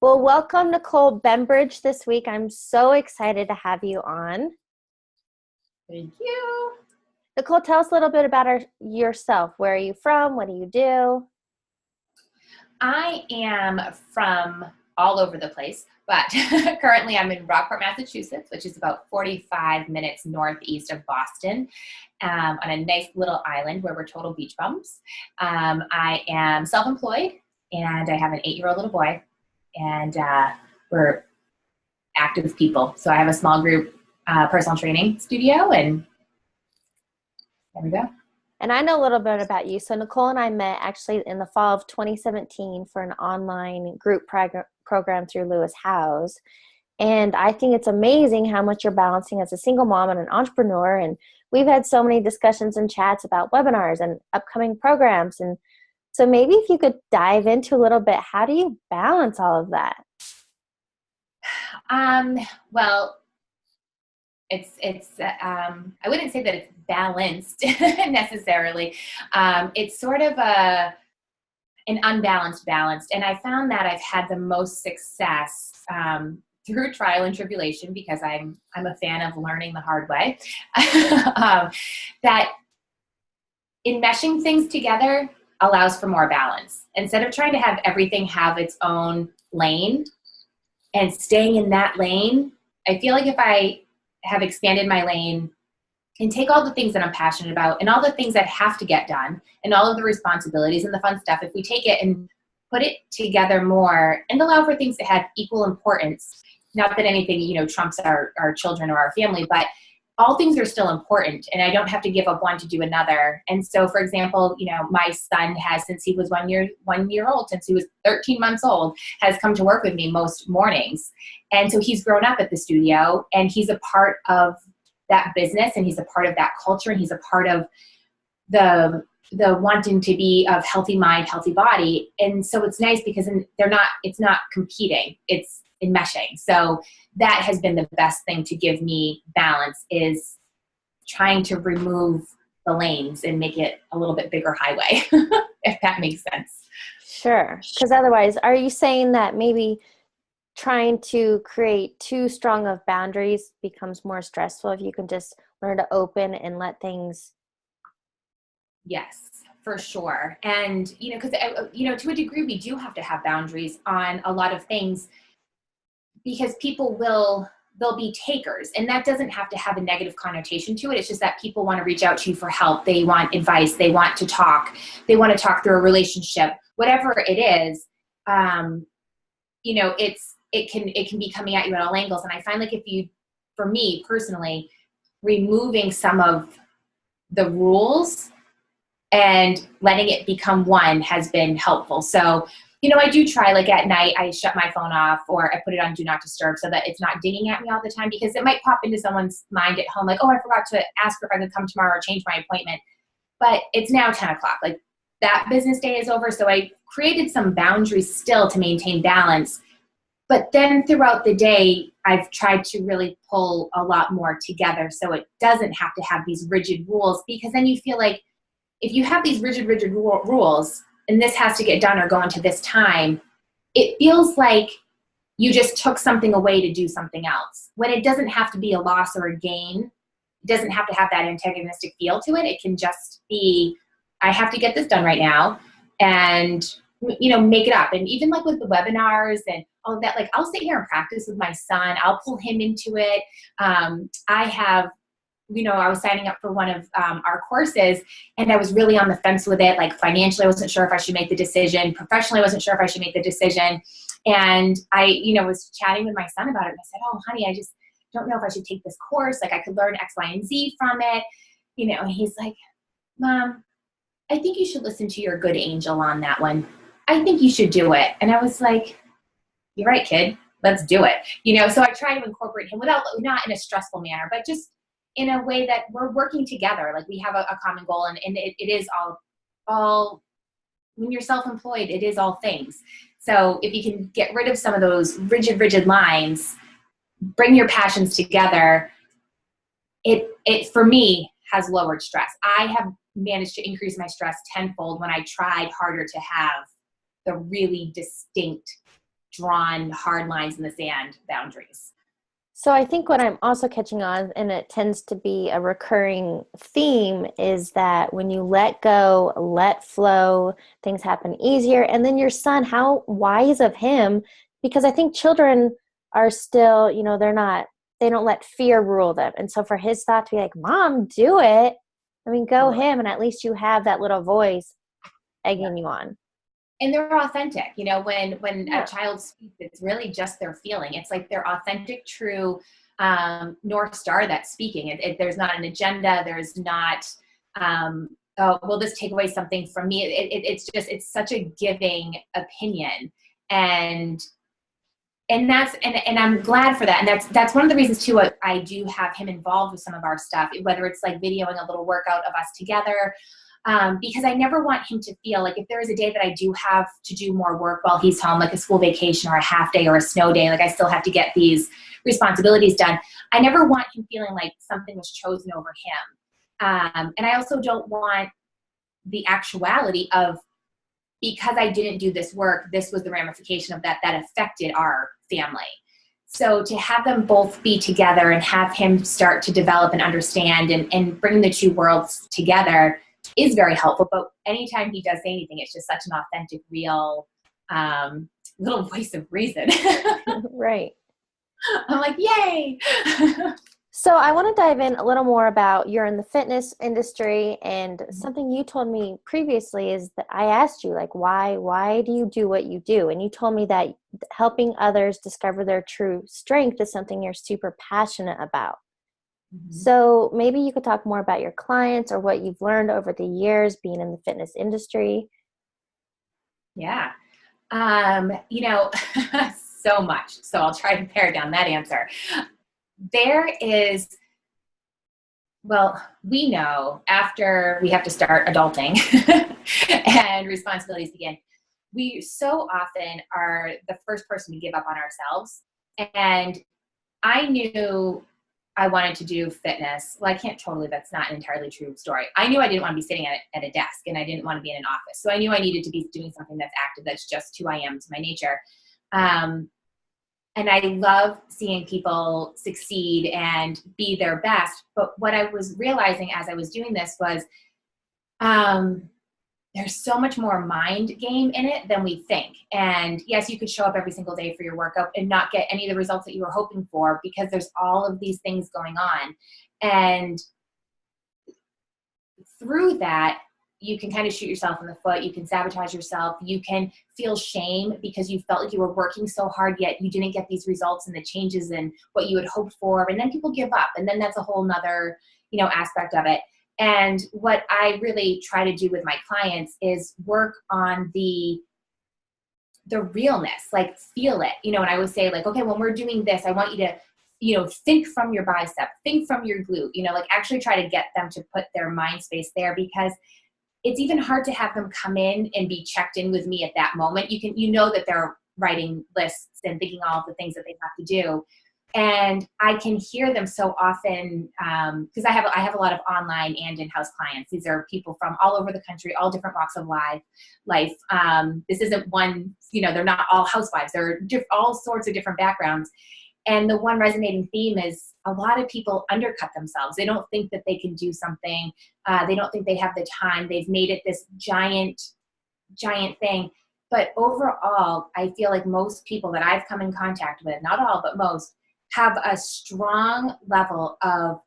Well, welcome, Nicole Bembridge, this week. I'm so excited to have you on. Thank you. Nicole, tell us a little bit about yourself. Where are you from? What do you do? I am from all over the place, but currently I'm in Rockport, Massachusetts, which is about 45 minutes northeast of Boston, on a nice little island where we're total beach bums. I am self-employed, and I have an 8-year-old little boy, and we're active people. So I have a small group personal training studio, and there we go. And I know a little bit about you. So Nicole and I met actually in the fall of 2017 for an online group program through Lewis Howes. And I think it's amazing how much you're balancing as a single mom and an entrepreneur. And we've had so many discussions and chats about webinars and upcoming programs. And so maybe if you could dive into a little bit, how do you balance all of that? Well, it's I wouldn't say that it's balanced necessarily. It's sort of an unbalanced balance. And I found that I've had the most success through trial and tribulation, because I'm a fan of learning the hard way. That in meshing things together allows for more balance. Instead of trying to have everything have its own lane and staying in that lane, I feel like if I have expanded my lane and take all the things that I'm passionate about and all the things that have to get done and all of the responsibilities and the fun stuff, if we take it and put it together more and allow for things to have equal importance, not that anything, trumps our children or our family, but all things are still important, and I don't have to give up one to do another. And so, for example, my son has, since he was 1 year old, since he was 13 months old, has come to work with me most mornings. And so he's grown up at the studio, and he's a part of that business, and he's a part of that culture, and he's a part of the wanting to be of healthy mind, healthy body. And so it's nice because it's not competing, it's enmeshing. So that has been the best thing to give me balance, is trying to remove the lanes and make it a little bit bigger highway, if that makes sense. Sure. Because otherwise, are you saying that maybe trying to create too strong of boundaries becomes more stressful if you can just learn to open and let things? Yes, for sure. And, because, to a degree, we do have to have boundaries on a lot of things, because they'll be takers, and that doesn't have to have a negative connotation to it. It's just that people want to reach out to you for help. They want advice. They want to talk. They want to talk through a relationship, whatever it is. It can be coming at you at all angles. And I find like for me personally, removing some of the rules and letting it become one has been helpful. So, I do try, like at night, I shut my phone off, or I put it on do not disturb so that it's not dinging at me all the time, because it might pop into someone's mind at home, like, oh, I forgot to ask her if I could come tomorrow or change my appointment. But it's now 10 o'clock. Like, that business day is over. So I created some boundaries still to maintain balance. But then throughout the day, I've tried to really pull a lot more together, so it doesn't have to have these rigid rules, because then you feel like if you have these rigid rules, and this has to get done or go into this time, it feels like you just took something away to do something else, when it doesn't have to be a loss or a gain. It doesn't have to have that antagonistic feel to it. It can just be, I have to get this done right now, and make it up. And even like with the webinars and all of that, like I'll sit here and practice with my son. I'll pull him into it. I have, I was signing up for one of our courses, and I was really on the fence with it. Like financially, I wasn't sure if I should make the decision. Professionally, I wasn't sure if I should make the decision. And I, was chatting with my son about it. And I said, oh, honey, I just don't know if I should take this course. Like I could learn X, Y, and Z from it. And he's like, Mom, I think you should listen to your good angel on that one. I think you should do it. And I was like, you're right, kid. Let's do it. So I try to incorporate him not in a stressful manner, but just in a way that we're working together. Like we have a common goal, and it is all, when you're self-employed, it is all things. So if you can get rid of some of those rigid lines, bring your passions together, it for me has lowered stress. I have managed to increase my stress tenfold when I tried harder to have the really distinct drawn hard lines in the sand boundaries. So I think what I'm also catching on, and it tends to be a recurring theme, is that when you let go, let flow, things happen easier. And then your son, how wise of him, because I think children are still, they don't let fear rule them. And so for his thought to be like, Mom, do it. I mean, go Totally. him. And at least you have that little voice egging Yeah. you on. And they're authentic, when Yeah. a child speaks, it's really just their feeling. It's like their authentic, true North Star that's speaking. There's not an agenda. There's not, oh, will this take away something from me? It's such a giving opinion. And I'm glad for that. And that's one of the reasons too, I do have him involved with some of our stuff, whether it's like videoing a little workout of us together. Because I never want him to feel like if there is a day that I do have to do more work while he's home, like a school vacation or a half day or a snow day, like I still have to get these responsibilities done. I never want him feeling like something was chosen over him. And I also don't want the actuality of, because I didn't do this work, this was the ramification of that affected our family. So to have them both be together and have him start to develop and understand and bring the two worlds together is very helpful. But anytime he does say anything, it's just such an authentic, real little voice of reason. Right. I'm like, yay. So I want to dive in a little more about you're in the fitness industry, and something you told me previously is that I asked you, like, why do you do what you do? And you told me that helping others discover their true strength is something you're super passionate about. Mm-hmm. So maybe you could talk more about your clients or what you've learned over the years being in the fitness industry. Yeah. So much. So I'll try to pare down that answer. There is, well, we know after we have to start adulting and responsibilities begin, we so often are the first person to give up on ourselves. And I knew I wanted to do fitness. Well, I can't totally, that's not an entirely true story. I knew I didn't want to be sitting at a desk, and I didn't want to be in an office. So I knew I needed to be doing something that's active, that's just who I am, to my nature. And I love seeing people succeed and be their best. But what I was realizing as I was doing this was there's so much more mind game in it than we think. And yes, you could show up every single day for your workout and not get any of the results that you were hoping for, because there's all of these things going on. And through that, you can kind of shoot yourself in the foot. You can sabotage yourself. You can feel shame because you felt like you were working so hard, yet you didn't get these results and the changes and what you had hoped for. And then people give up. And then that's a whole nother, aspect of it. And what I really try to do with my clients is work on the realness, like feel it, and I always say, like, okay, when we're doing this, I want you to, think from your bicep, think from your glute, like actually try to get them to put their mind space there, because it's even hard to have them come in and be checked in with me at that moment. You know that they're writing lists and thinking all of the things that they have to do. And I can hear them so often because I have a lot of online and in-house clients. These are people from all over the country, all different walks of life. This isn't one, they're not all housewives. They're all sorts of different backgrounds. And the one resonating theme is a lot of people undercut themselves. They don't think that they can do something. They don't think they have the time. They've made it this giant, giant thing. But overall, I feel like most people that I've come in contact with, not all, but most, have a strong level of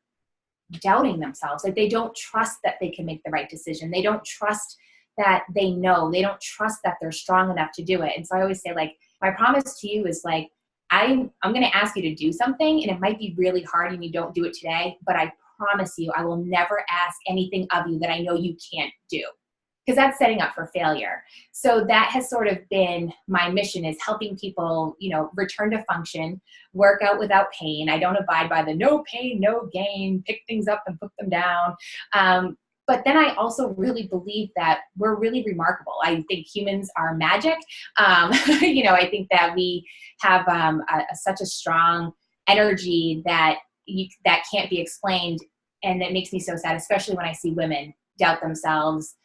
doubting themselves. Like they don't trust that they can make the right decision. They don't trust that they know. They don't trust that they're strong enough to do it. And so I always say, like, my promise to you is, like, I'm going to ask you to do something, and it might be really hard and you don't do it today, but I promise you, I will never ask anything of you that I know you can't do, because that's setting up for failure. So that has sort of been my mission, is helping people, return to function, work out without pain. I don't abide by the no pain, no gain, pick things up and put them down. But then I also really believe that we're really remarkable. I think humans are magic. I think that we have such a strong energy that can't be explained. And it makes me so sad, especially when I see women doubt themselves,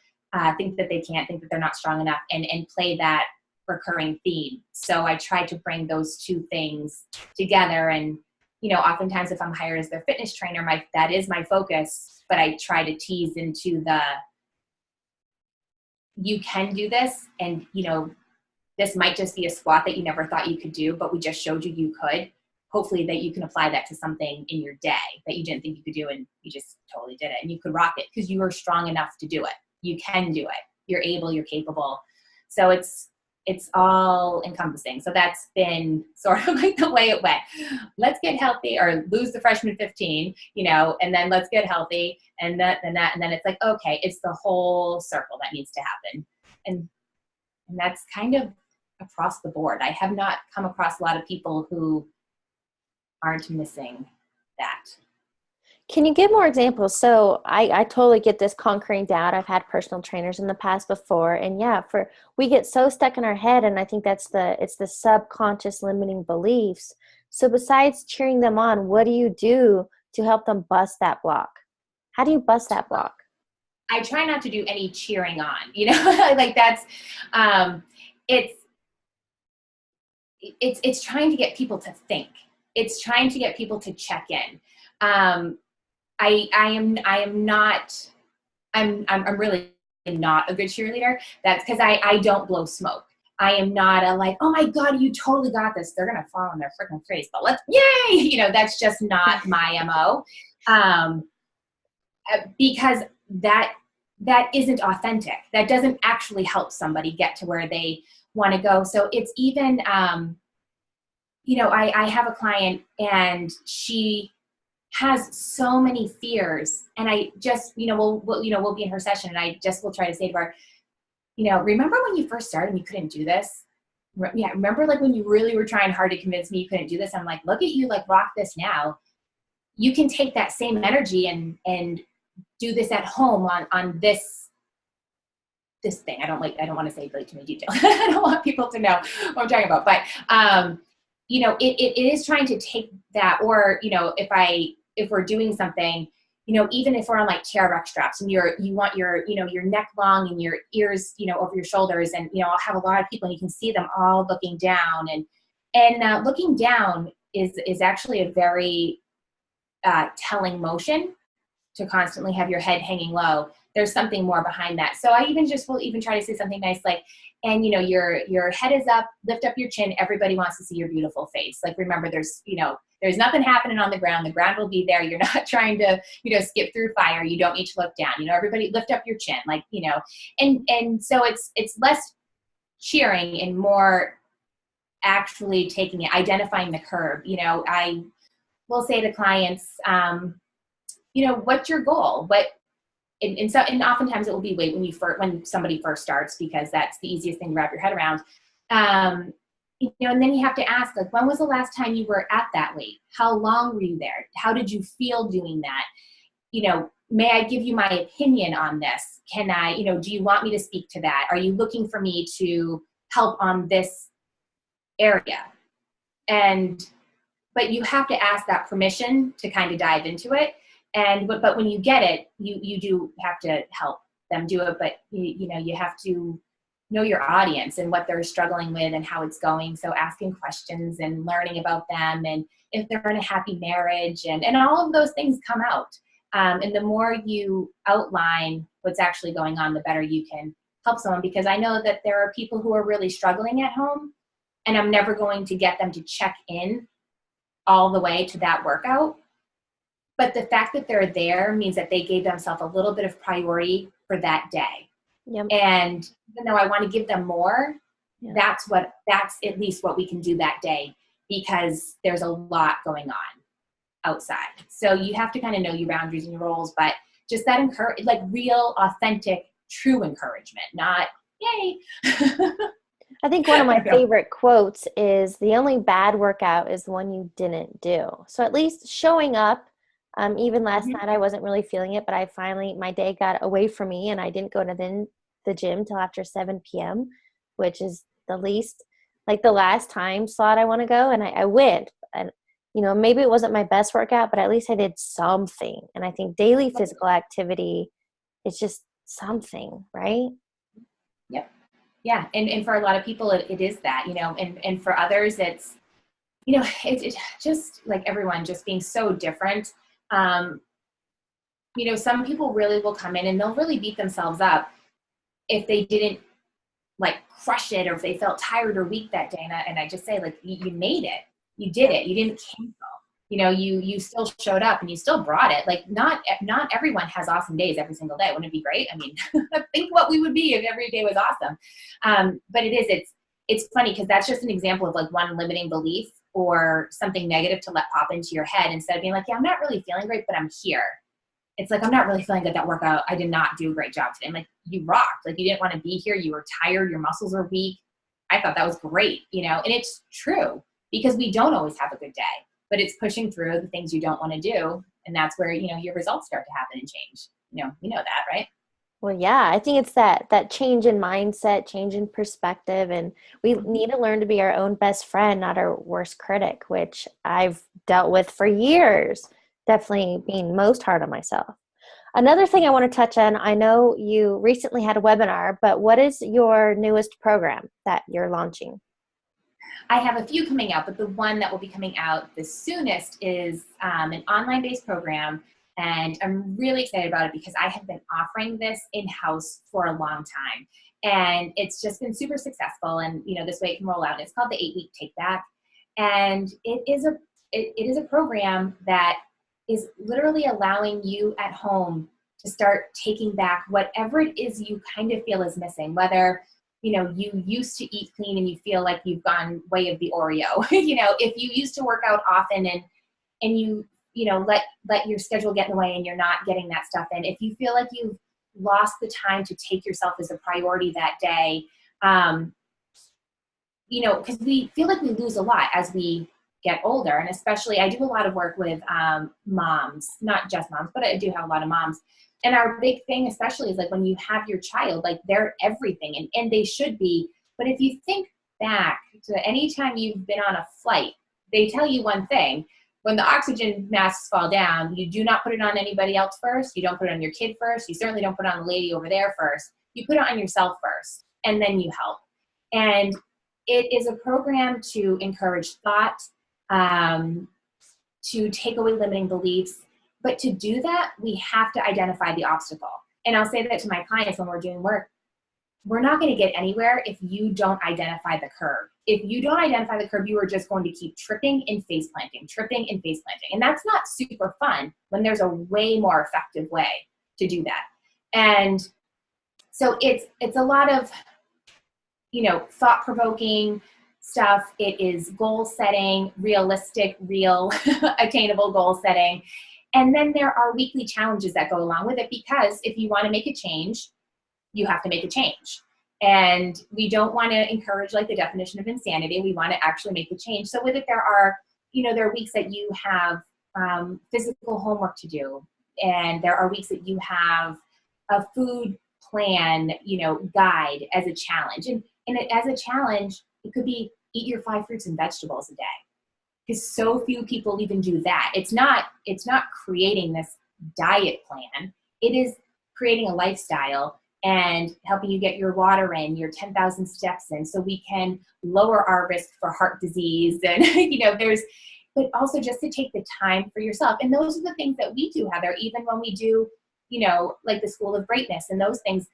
think that they can't, think that they're not strong enough, and play that recurring theme. So I try to bring those two things together. And, oftentimes if I'm hired as their fitness trainer, that is my focus, but I try to tease into you can do this. And, this might just be a squat that you never thought you could do, but we just showed you could. Hopefully that you can apply that to something in your day that you didn't think you could do, and you just totally did it, and you could rock it because you are strong enough to do it. You can do it. You're able, you're capable. So it's all encompassing. So that's been sort of like the way it went. Let's get healthy or lose the freshman 15, and then let's get healthy, and that, and then it's like, okay, it's the whole circle that needs to happen. And that's kind of across the board. I have not come across a lot of people who aren't missing that. Can you give more examples? So I totally get this conquering doubt. I've had personal trainers in the past before, and we get so stuck in our head, and I think it's the subconscious limiting beliefs. So besides cheering them on, what do you do to help them bust that block? How do you bust that block? I try not to do any cheering on, like that's, it's trying to get people to think. It's trying to get people to check in. I'm really not a good cheerleader. That's because I don't blow smoke. I am not a like, oh my God, you totally got this. They're going to fall on their freaking face, but yay! That's just not my MO. Because that isn't authentic. That doesn't actually help somebody get to where they want to go. So it's even, I have a client and she has so many fears, and I just, we'll be in her session, and I just will try to say to her, remember when you first started and you couldn't do this? Yeah. Remember when you really were trying hard to convince me you couldn't do this? I'm like, look at you, rock this now. You can take that same energy and do this at home on this thing. I don't want to say too many details. I don't want people to know what I'm talking about, but, it is trying to take that, or, if we're doing something, even if we're on chair rec straps and you want your neck long and your ears, over your shoulders, and, I'll have a lot of people and you can see them all looking down, and looking down is actually a very telling motion, to constantly have your head hanging low. There's something more behind that. So I will even try to say something nice and your head is up, lift up your chin. Everybody wants to see your beautiful face. Remember, there's nothing happening on the ground. The ground will be there. You're not trying to, skip through fire. You don't need to look down. Everybody lift up your chin, and so it's less cheering and more actually taking it, identifying the curve. I will say to clients, what's your goal? And oftentimes it will be when somebody first starts, because that's the easiest thing to wrap your head around. And then you have to ask, when was the last time you were at that weight? How long were you there? How did you feel doing that? May I give you my opinion on this? Can I, do you want me to speak to that? Are you looking for me to help on this area? But you have to ask that permission to kind of dive into it. But when you get it, you do have to help them do it. But you have to know your audience and what they're struggling with and how it's going. So asking questions and learning about them, and if they're in a happy marriage, and all of those things come out. And the more you outline what's actually going on, the better you can help someone. Because I know that there are people who are really struggling at home, and I'm never going to get them to check in all the way to that workout. But the fact that they're there means that they gave themselves a little bit of priority for that day. Yep. And even though I want to give them more, that's at least what we can do that day, because there's a lot going on outside. So you have to kind of know your boundaries and your roles, but just that real, authentic, true encouragement, not yay. I think one of my favorite quotes is, the only bad workout is the one you didn't do. So at least showing up. Even last night I wasn't really feeling it, but my day got away from me, and I didn't go to the gym till after 7 p.m., which is the last time slot I want to go. And I went, and, maybe it wasn't my best workout, but at least I did something. And I think daily physical activity is just something, right? Yep. Yeah. And for a lot of people, it is that, and for others, it's just like everyone just being so different. Um, some people really will come in and they'll really beat themselves up if they didn't like crush it or if they felt tired or weak that day. And I just say, like, you made it, you did it, you didn't cancel. You still showed up and you still brought it. Like, not everyone has awesome days every single day. Wouldn't it be great? I mean, think what we would be if every day was awesome. But it's funny because that's just an example of like one limiting belief or something negative to let pop into your head instead of being like, yeah, I'm not really feeling great, but I'm here. It's like, I'm not really feeling good that workout. I did not do a great job today. I'm like, you rocked. Like, you didn't want to be here. You were tired. Your muscles are weak. I thought that was great, and it's true because we don't always have a good day, but it's pushing through the things you don't want to do. And that's where, your results start to happen and change. You know that, right? Well, yeah, I think it's that change in mindset, change in perspective, and we Mhm. need to learn to be our own best friend, not our worst critic, which I've dealt with for years, definitely being most hard on myself. Another thing I want to touch on, I know you recently had a webinar, but what is your newest program that you're launching? I have a few coming out, but the one that will be coming out the soonest is an online-based program, and I'm really excited about it because I have been offering this in-house for a long time, and it's just been super successful. And this way it can roll out. It's called the 8-Week Take Back, and it is a program that is literally allowing you at home to start taking back whatever it is you kind of feel is missing, whether you used to eat clean and you feel like you've gone way of the Oreo. If you used to work out often and let your schedule get in the way and you're not getting that stuff in. If you feel like you've lost the time to take yourself as a priority that day, um, because we feel like we lose a lot as we get older. And especially, I do a lot of work with moms, not just moms, but I do have a lot of moms. And our big thing, especially, is like when you have your child, like they're everything, and they should be. But if you think back to any time you've been on a flight, they tell you one thing. When the oxygen masks fall down, you do not put it on anybody else first. You don't put it on your kid first. You certainly don't put it on the lady over there first. You put it on yourself first, and then you help. And it is a program to encourage thought, um, to take away limiting beliefs. But to do that, we have to identify the obstacle. And I'll say that to my clients when we're doing work. We're not going to get anywhere if you don't identify the curve. If you don't identify the curve, you are just going to keep tripping and face planting, tripping and face planting. And that's not super fun when there's a way more effective way to do that. And so it's a lot of thought-provoking stuff. It is goal setting, realistic, real, attainable goal setting. And then there are weekly challenges that go along with it, because if you want to make a change, you have to make a change. And we don't want to encourage like the definition of insanity. We want to actually make the change. So with it, there are weeks that you have physical homework to do. And there are weeks that you have a food plan, guide as a challenge. And as a challenge, it could be eat your 5 fruits and vegetables a day, because so few people even do that. It's not creating this diet plan. It is creating a lifestyle and helping you get your water in, your 10,000 steps in, so we can lower our risk for heart disease. And but also just to take the time for yourself. And those are the things that we do, Heather, even when we do, like the School of Greatness and those things.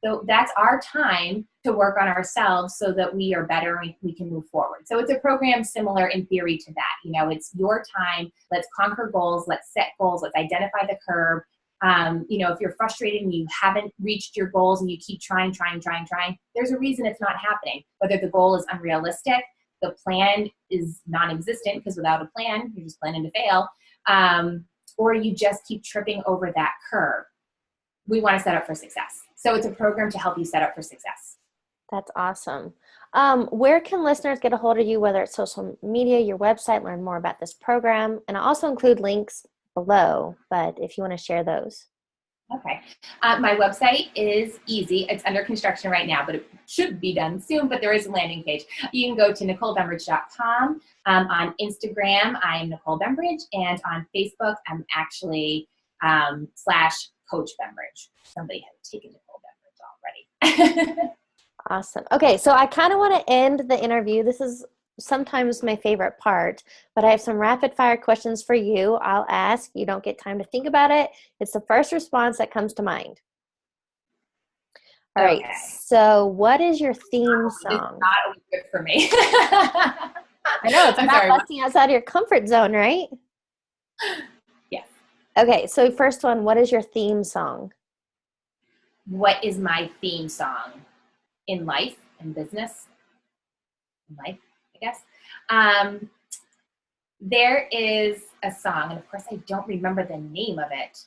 So that's our time to work on ourselves so that we are better and we can move forward. So it's a program similar in theory to that. It's your time. Let's conquer goals. Let's set goals. Let's identify the curve. If you're frustrated and you haven't reached your goals and you keep trying, there's a reason it's not happening. Whether the goal is unrealistic, the plan is non-existent, because without a plan, you're just planning to fail, or you just keep tripping over that curve. We want to set up for success. So it's a program to help you set up for success. That's awesome. Where can listeners get a hold of you, whether it's social media, your website, learn more about this program? And I'll also include links below, but if you want to share those. Okay. My website is easy. It's under construction right now, but it should be done soon, but there is a landing page. You can go to NicoleBembridge.com. On Instagram, I am Nicole Bembridge, and on Facebook, I'm actually /Coach Bembridge. Somebody has taken Nicole Bembridge already. Awesome. Okay, so I kind of want to end the interview. This is sometimes my favorite part, but I have some rapid fire questions for you. I'll ask. You don't get time to think about it. It's the first response that comes to mind. All right. Okay. So, what is your theme It's song? not always good for me. I know it's I'm about sorry. busting outside of your comfort zone, right? Yes. Okay. So, first one, what is your theme song? What is my theme song in life and business? In life, I guess. There is a song, and of course, I don't remember the name of it.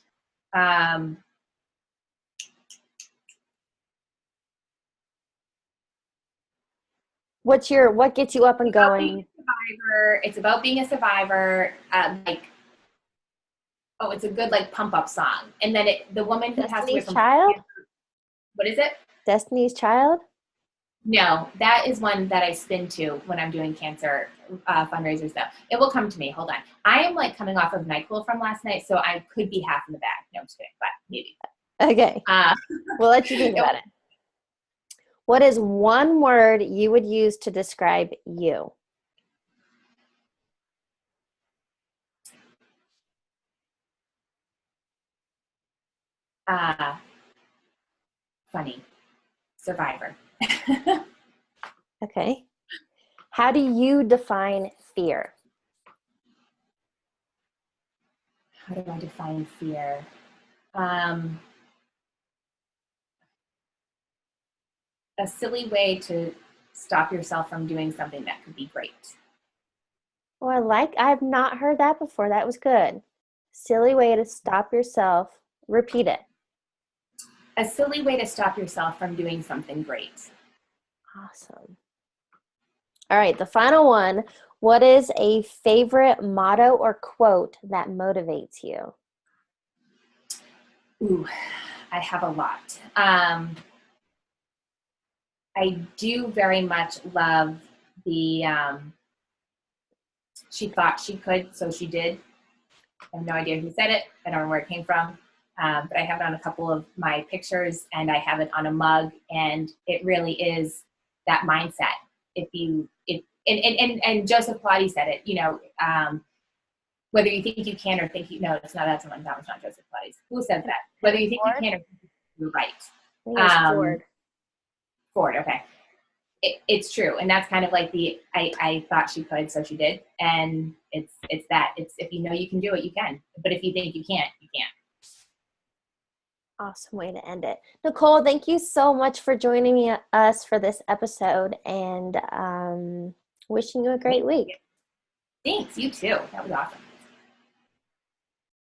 What gets you up and going? Survivor. It's about being a survivor. It's a good like pump up song. And then the woman who passed away Destiny's from Child? what is it? Destiny's Child? No, that is one that I spin to when I'm doing cancer fundraisers. Though it will come to me. Hold on. I am like coming off of NyQuil from last night, so I could be half in the bag. No, I'm just kidding, but maybe. Okay. We'll let you think about it. What is one word you would use to describe you? Funny. Survivor. Okay. How do you define fear? How do I define fear? A silly way to stop yourself from doing something that could be great. Well, I've not heard that before. That was good. Silly way to stop yourself. Repeat it. A silly way to stop yourself from doing something great. Awesome. All right, the final one. What is a favorite motto or quote that motivates you? Ooh, I have a lot. I do very much love the she thought she could, so she did. I have no idea who said it. I don't know where it came from. But I have it on a couple of my pictures, and I have it on a mug, and it really is that mindset. And Joseph Pilates said it, whether you think you can or think you, no, it's not, that was not Joseph Pilates. Who said that? Whether you think you can or think you're right. I think it's Ford. Ford, okay. It's true. And that's kind of like I thought she could, so she did. And it's that. It's if you know you can do it, you can. But if you think you can't, you can't. Awesome way to end it. Nicole, thank you so much for joining us for this episode, and wishing you a great week. Thanks. You too. That was awesome.